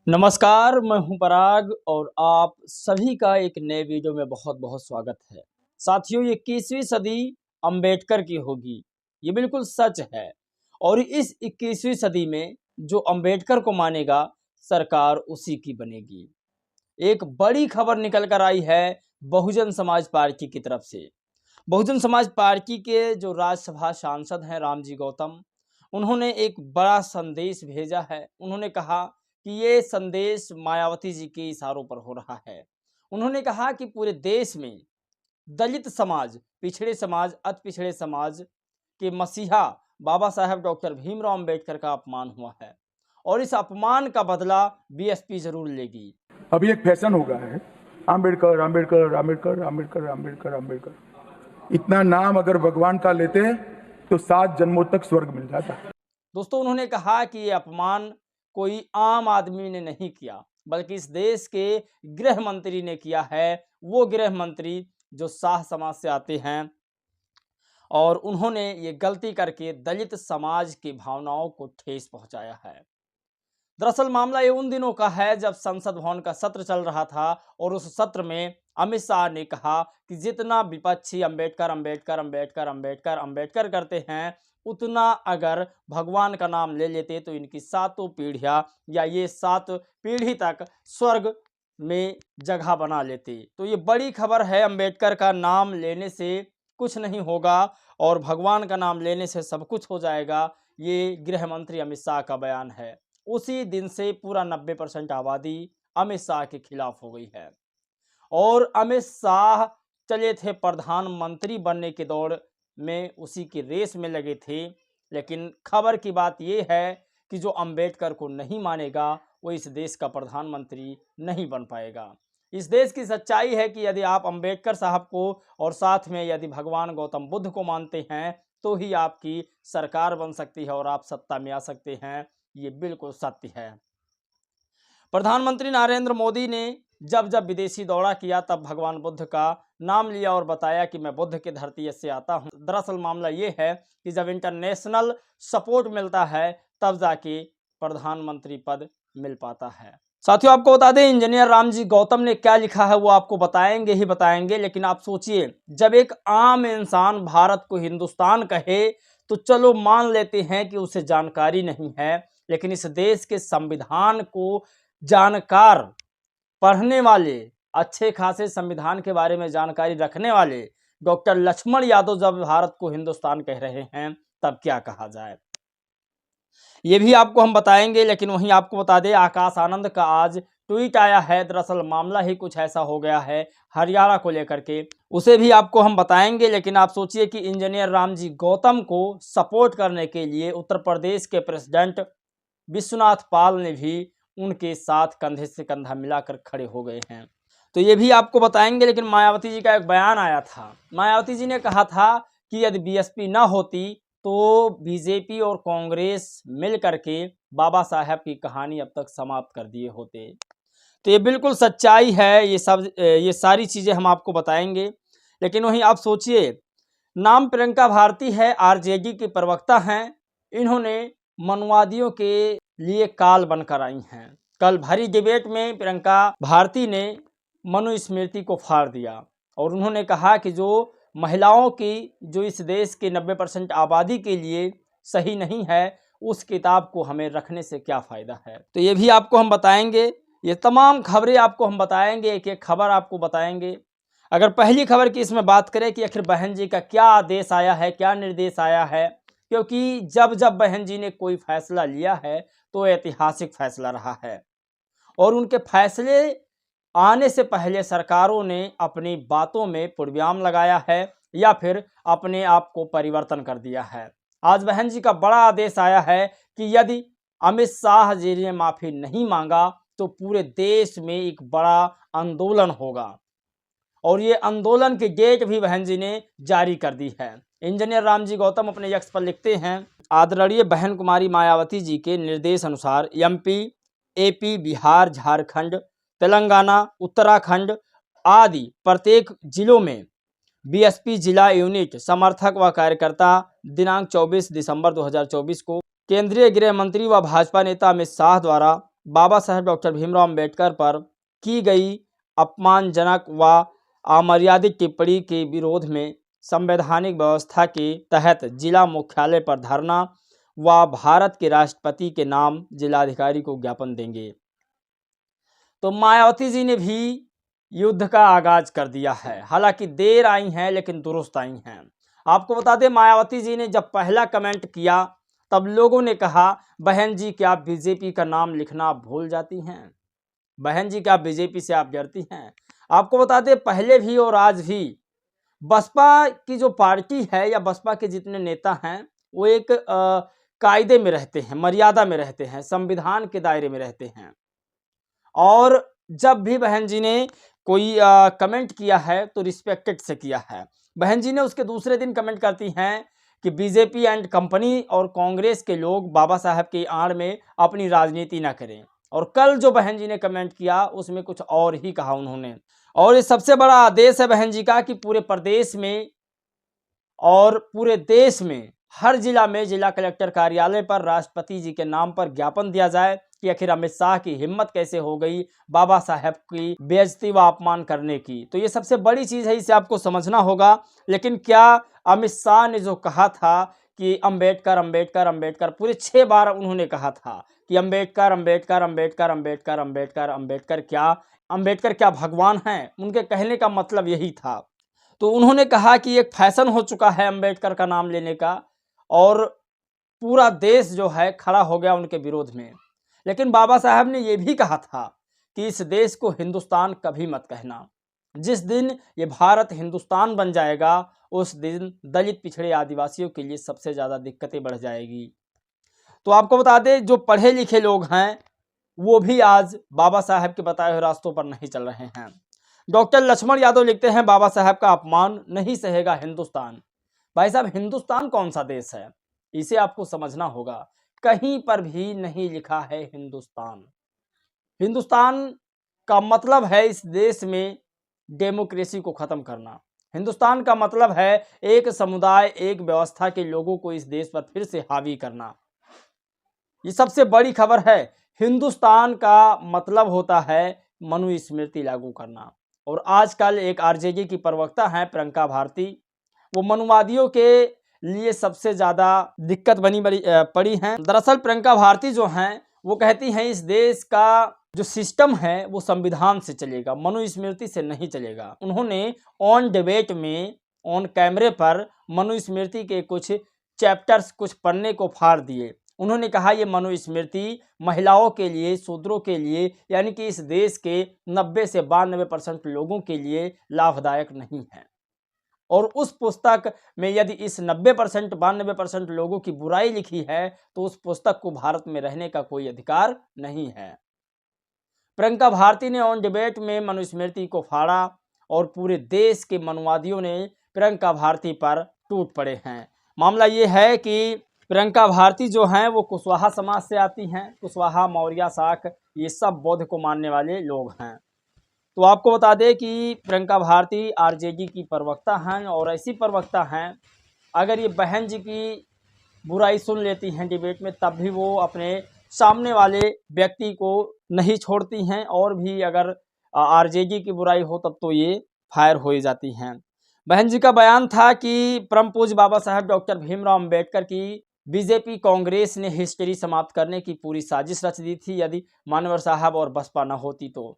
नमस्कार, मैं हूं पराग और आप सभी का एक नए वीडियो में बहुत बहुत स्वागत है। साथियों, ये 21वीं सदी अंबेडकर की होगी, ये बिल्कुल सच है। और इस 21वीं सदी में जो अंबेडकर को मानेगा, सरकार उसी की बनेगी। एक बड़ी खबर निकल कर आई है बहुजन समाज पार्टी की तरफ से। बहुजन समाज पार्टी के जो राज्यसभा सांसद हैं रामजी गौतम, उन्होंने एक बड़ा संदेश भेजा है। उन्होंने कहा कि ये संदेश मायावती जी के इशारों पर हो रहा है। उन्होंने कहा कि पूरे देश में दलित समाज, पिछड़े समाज, अति पिछड़े समाज के मसीहा बाबा साहेब डॉक्टर भीमराव अंबेडकर का अपमान हुआ है और इस अपमान का बदला बीएसपी जरूर लेगी। अभी एक फैशन हो गया है, आम्बेडकर आम्बेडकर आम्बेडकर आम्बेडकर आम्बेडकर आम्बेडकर। इतना नाम अगर भगवान का लेते हैं तो 7 जन्मों तक स्वर्ग मिल जाता है। दोस्तों, उन्होंने कहा कि ये अपमान कोई आम आदमी ने नहीं किया, बल्कि इस देश के गृह मंत्री ने किया है। वो गृह मंत्री जो शाह समाज से आते हैं और उन्होंने ये गलती करके दलित समाज की भावनाओं को ठेस पहुंचाया है। दरअसल मामला ये उन दिनों का है जब संसद भवन का सत्र चल रहा था और उस सत्र में अमित शाह ने कहा कि जितना विपक्षी अंबेडकर अंबेडकर अंबेडकर अंबेडकर अंबेडकर करते हैं, उतना अगर भगवान का नाम ले लेते तो इनकी 7 पीढ़ियां या ये 7 पीढ़ी तक स्वर्ग में जगह बना लेते। तो ये बड़ी खबर है, अंबेडकर का नाम लेने से कुछ नहीं होगा और भगवान का नाम लेने से सब कुछ हो जाएगा। ये गृह मंत्री अमित शाह का बयान है। उसी दिन से पूरा 90% आबादी अमित शाह के खिलाफ हो गई है और अमित शाह चले थे प्रधानमंत्री बनने की दौड़ में, उसी की रेस में लगे थे। लेकिन खबर की बात यह है कि जो अंबेडकर को नहीं मानेगा वो इस देश का प्रधानमंत्री नहीं बन पाएगा। इस देश की सच्चाई है कि यदि आप अंबेडकर साहब को और साथ में यदि भगवान गौतम बुद्ध को मानते हैं तो ही आपकी सरकार बन सकती है और आप सत्ता में आ सकते हैं। ये बिल्कुल सत्य है। प्रधानमंत्री नरेंद्र मोदी ने जब जब विदेशी दौरा किया तब भगवान बुद्ध का नाम लिया और बताया कि मैं बुद्ध की धरती से आता हूं। दरअसल मामला ये है कि जब इंटरनेशनल सपोर्ट मिलता है तब जाके प्रधानमंत्री पद मिल पाता है। साथियों, आपको बता दें इंजीनियर रामजी गौतम ने क्या लिखा है वो आपको बताएंगे ही बताएंगे। लेकिन आप सोचिए, जब एक आम इंसान भारत को हिंदुस्तान कहे तो चलो मान लेते हैं कि उसे जानकारी नहीं है, लेकिन इस देश के संविधान को जानकार, पढ़ने वाले, अच्छे खासे संविधान के बारे में जानकारी रखने वाले डॉक्टर लक्ष्मण यादव जब भारत को हिंदुस्तान कह रहे हैं तब क्या कहा जाए, ये भी आपको हम बताएंगे। लेकिन वहीं आपको बता दें आकाश आनंद का आज ट्वीट आया है। दरअसल मामला ही कुछ ऐसा हो गया है हरियाणा को लेकर के, उसे भी आपको हम बताएंगे। लेकिन आप सोचिए कि इंजीनियर रामजी गौतम को सपोर्ट करने के लिए उत्तर प्रदेश के प्रेसिडेंट विश्वनाथ पाल ने भी उनके साथ कंधे से कंधा मिलाकर खड़े हो गए हैं, तो ये भी आपको बताएंगे। लेकिन मायावती जी का एक बयान आया था। मायावती जी ने कहा था कि यदि बीएसपी ना होती तो बीजेपी और कांग्रेस मिल करके बाबा साहेब की कहानी अब तक समाप्त कर दिए होते। तो ये बिल्कुल सच्चाई है। ये सारी चीज़ें हम आपको बताएंगे। लेकिन वहीं आप सोचिए, नाम प्रियंका भारती है, आरजेडी की प्रवक्ता हैं। इन्होंने मनुवादियों के लिए काल बनकर आई हैं। कल भरी डिबेट में प्रियंका भारती ने मनुस्मृति को फाड़ दिया और उन्होंने कहा कि जो महिलाओं की, जो इस देश के 90% आबादी के लिए सही नहीं है, उस किताब को हमें रखने से क्या फ़ायदा है। तो ये भी आपको हम बताएंगे। ये तमाम खबरें आपको हम बताएंगे, एक एक खबर आपको बताएंगे। अगर पहली खबर की इसमें बात करें कि आखिर बहन जी का क्या आदेश आया है, क्या निर्देश आया है, क्योंकि जब जब बहन जी ने कोई फैसला लिया है तो ऐतिहासिक फैसला रहा है और उनके फैसले आने से पहले सरकारों ने अपनी बातों में पूर्वाग्रह लगाया है या फिर अपने आप को परिवर्तन कर दिया है। आज बहन जी का बड़ा आदेश आया है कि यदि अमित शाह जी ने माफ़ी नहीं मांगा तो पूरे देश में एक बड़ा आंदोलन होगा और ये आंदोलन की डेट भी बहन जी ने जारी कर दी है। इंजीनियर रामजी गौतम अपने एक्स पर लिखते हैं, आदरणीय बहन कुमारी मायावती जी के निर्देश अनुसार एमपी, एपी, बिहार, झारखंड, तेलंगाना, उत्तराखंड आदि प्रत्येक जिलों में बीएसपी जिला यूनिट समर्थक व कार्यकर्ता दिनांक 24 दिसंबर 2024 को केंद्रीय गृह मंत्री व भाजपा नेता अमित शाह द्वारा बाबा साहेब डॉक्टर भीमराव अंबेडकर पर की गई अपमानजनक व अमर्यादित टिप्पणी के विरोध में संवैधानिक व्यवस्था के तहत जिला मुख्यालय पर धरना व भारत के राष्ट्रपति के नाम जिलाधिकारी को ज्ञापन देंगे। तो मायावती जी ने भी युद्ध का आगाज कर दिया है। हालांकि देर आई हैं लेकिन दुरुस्त आई हैं। आपको बता दें, मायावती जी ने जब पहला कमेंट किया तब लोगों ने कहा, बहन जी क्या आप बीजेपी का नाम लिखना आप भूल जाती हैं? बहन जी क्या आप बीजेपी से आप डरती हैं? आपको बता दें, पहले भी और आज भी बसपा की जो पार्टी है या बसपा के जितने नेता हैं वो एक कायदे में रहते हैं, मर्यादा में रहते हैं, संविधान के दायरे में रहते हैं। और जब भी बहन जी ने कोई कमेंट किया है तो रिस्पेक्टेड से किया है। बहन जी ने उसके दूसरे दिन कमेंट करती हैं कि बीजेपी एंड कंपनी और कांग्रेस के लोग बाबा साहब की आड़ में अपनी राजनीति ना करें। और कल जो बहन जी ने कमेंट किया उसमें कुछ और ही कहा उन्होंने। और ये सबसे बड़ा आदेश है बहन जी का कि पूरे प्रदेश में और पूरे देश में हर जिला में जिला कलेक्टर कार्यालय पर राष्ट्रपति जी के नाम पर ज्ञापन दिया जाए कि आखिर अमित शाह की हिम्मत कैसे हो गई बाबा साहब की बेइज्जती व अपमान करने की। तो ये सबसे बड़ी चीज़ है, इसे आपको समझना होगा। लेकिन क्या अमित शाह ने जो कहा था कि अंबेडकर अंबेडकर अंबेडकर, पूरे 6 बार उन्होंने कहा था कि अंबेडकर अंबेडकर अंबेडकर अंबेडकर अंबेडकर अंबेडकर, क्या अंबेडकर क्या भगवान हैं? उनके कहने का मतलब यही था। तो उन्होंने कहा कि एक फैशन हो चुका है अंबेडकर का नाम लेने का और पूरा देश जो है खड़ा हो गया उनके विरोध में। लेकिन बाबा साहब ने यह भी कहा था कि इस देश को हिंदुस्तान कभी मत कहना। जिस दिन ये भारत हिंदुस्तान बन जाएगा उस दिन दलित पिछड़े आदिवासियों के लिए सबसे ज़्यादा दिक्कतें बढ़ जाएगी। तो आपको बता दें, जो पढ़े लिखे लोग हैं वो भी आज बाबा साहब के बताए हुए रास्तों पर नहीं चल रहे हैं। डॉक्टर लक्ष्मण यादव लिखते हैं, बाबा साहब का अपमान नहीं सहेगा हिंदुस्तान। भाई साहब, हिंदुस्तान कौन सा देश है? इसे आपको समझना होगा। कहीं पर भी नहीं लिखा है हिंदुस्तान। हिंदुस्तान का मतलब है इस देश में डेमोक्रेसी को खत्म करना। हिंदुस्तान का मतलब है एक समुदाय, एक व्यवस्था के लोगों को इस देश पर फिर से हावी करना। ये सबसे बड़ी खबर है। हिंदुस्तान का मतलब होता है मनुस्मृति लागू करना। और आजकल एक आरजेडी की प्रवक्ता हैं प्रियंका भारती, वो मनुवादियों के लिए सबसे ज़्यादा दिक्कत पड़ी हैं। दरअसल प्रियंका भारती जो हैं वो कहती हैं इस देश का जो सिस्टम है वो संविधान से चलेगा, मनुस्मृति से नहीं चलेगा। उन्होंने ऑन डिबेट में ऑन कैमरे पर मनुस्मृति के कुछ चैप्टर्स, कुछ पन्ने को फाड़ दिए। उन्होंने कहा ये मनुस्मृति महिलाओं के लिए, शूद्रों के लिए, यानी कि इस देश के 90 से 92% लोगों के लिए लाभदायक नहीं है। और उस पुस्तक में यदि इस 90% 92% लोगों की बुराई लिखी है तो उस पुस्तक को भारत में रहने का कोई अधिकार नहीं है। प्रियंका भारती ने ऑन डिबेट में मनुस्मृति को फाड़ा और पूरे देश के मनुवादियों ने प्रियंका भारती पर टूट पड़े हैं। मामला ये है कि प्रियंका भारती जो हैं वो कुशवाहा समाज से आती हैं। कुशवाहा, मौर्य, शाक, ये सब बौद्ध को मानने वाले लोग हैं। तो आपको बता दें कि प्रियंका भारती आरजेडी की प्रवक्ता हैं और ऐसी प्रवक्ता हैं, अगर ये बहन जी की बुराई सुन लेती हैं डिबेट में तब भी वो अपने सामने वाले व्यक्ति को नहीं छोड़ती हैं। और भी अगर आरजेडी की बुराई हो तब तो ये फायर हो ही जाती हैं। बहन जी का बयान था कि परम पूज्य बाबा साहब डॉक्टर भीमराव अंबेडकर की बीजेपी कांग्रेस ने हिस्ट्री समाप्त करने की पूरी साजिश रच दी थी यदि मानवर साहब और बसपा न होती तो।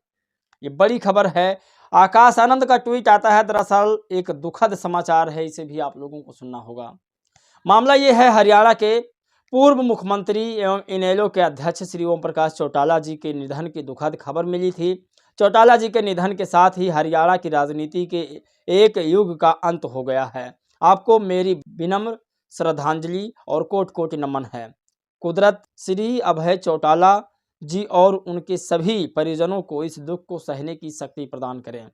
ये बड़ी खबर है। आकाश आनंद का ट्वीट आता है, दरअसल एक दुखद समाचार है, इसे भी आप लोगों को सुनना होगा। मामला ये है, हरियाणा के पूर्व मुख्यमंत्री एवं इनेलो के अध्यक्ष श्री ओम प्रकाश चौटाला जी के निधन की दुखद खबर मिली थी। चौटाला जी के निधन के साथ ही हरियाणा की राजनीति के एक युग का अंत हो गया है। आपको मेरी विनम्र श्रद्धांजलि और कोटि कोटि नमन है। कुदरत श्री अभय चौटाला जी और उनके सभी परिजनों को इस दुख को सहने की शक्ति प्रदान करें।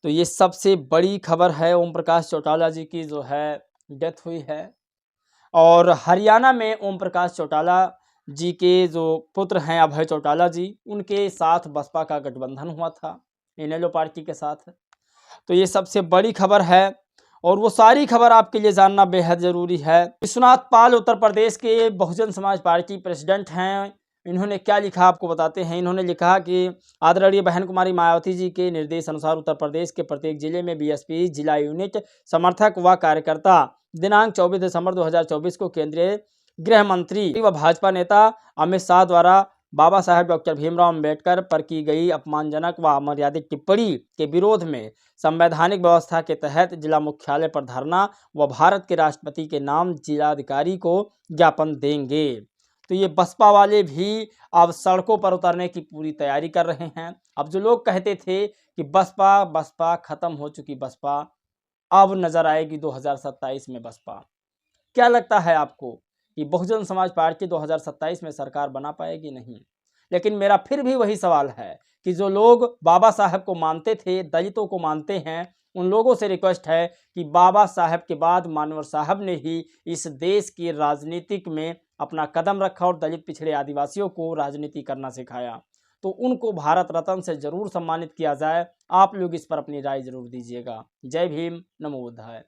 तो ये सबसे बड़ी खबर है, ओम प्रकाश चौटाला जी की जो है डेथ हुई है। और हरियाणा में ओम प्रकाश चौटाला जी के जो पुत्र हैं अभय चौटाला जी, उनके साथ बसपा का गठबंधन हुआ था इनेलो पार्टी के साथ। तो ये सबसे बड़ी खबर है और वो सारी खबर आपके लिए जानना बेहद ज़रूरी है। विश्वनाथ पाल उत्तर प्रदेश के बहुजन समाज पार्टी प्रेसिडेंट हैं। इन्होंने क्या लिखा आपको बताते हैं। इन्होंने लिखा कि आदरणीय बहन कुमारी मायावती जी के निर्देश अनुसार उत्तर प्रदेश के प्रत्येक जिले में बीएसपी जिला यूनिट समर्थक व कार्यकर्ता दिनांक 24 दिसंबर 2024 को केंद्रीय गृह मंत्री व भाजपा नेता अमित शाह द्वारा बाबा साहेब डॉक्टर भीमराव अंबेडकर पर की गई अपमानजनक व अमर्यादित टिप्पणी के विरोध में संवैधानिक व्यवस्था के तहत जिला मुख्यालय पर धरना व भारत के राष्ट्रपति के नाम जिलाधिकारी को ज्ञापन देंगे। तो ये बसपा वाले भी अब सड़कों पर उतरने की पूरी तैयारी कर रहे हैं। अब जो लोग कहते थे कि बसपा खत्म हो चुकी बसपा, अब नजर आएगी 2027 में बसपा। क्या लगता है आपको कि बहुजन समाज पार्टी 2027 में सरकार बना पाएगी? नहीं। लेकिन मेरा फिर भी वही सवाल है कि जो लोग बाबा साहब को मानते थे, दलितों को मानते हैं, उन लोगों से रिक्वेस्ट है कि बाबा साहब के बाद मानवर साहब ने ही इस देश की राजनीतिक में अपना कदम रखा और दलित पिछड़े आदिवासियों को राजनीति करना सिखाया। तो उनको भारत रत्न से जरूर सम्मानित किया जाए। आप लोग इस पर अपनी राय जरूर दीजिएगा। जय भीम, नमो बुद्धाय।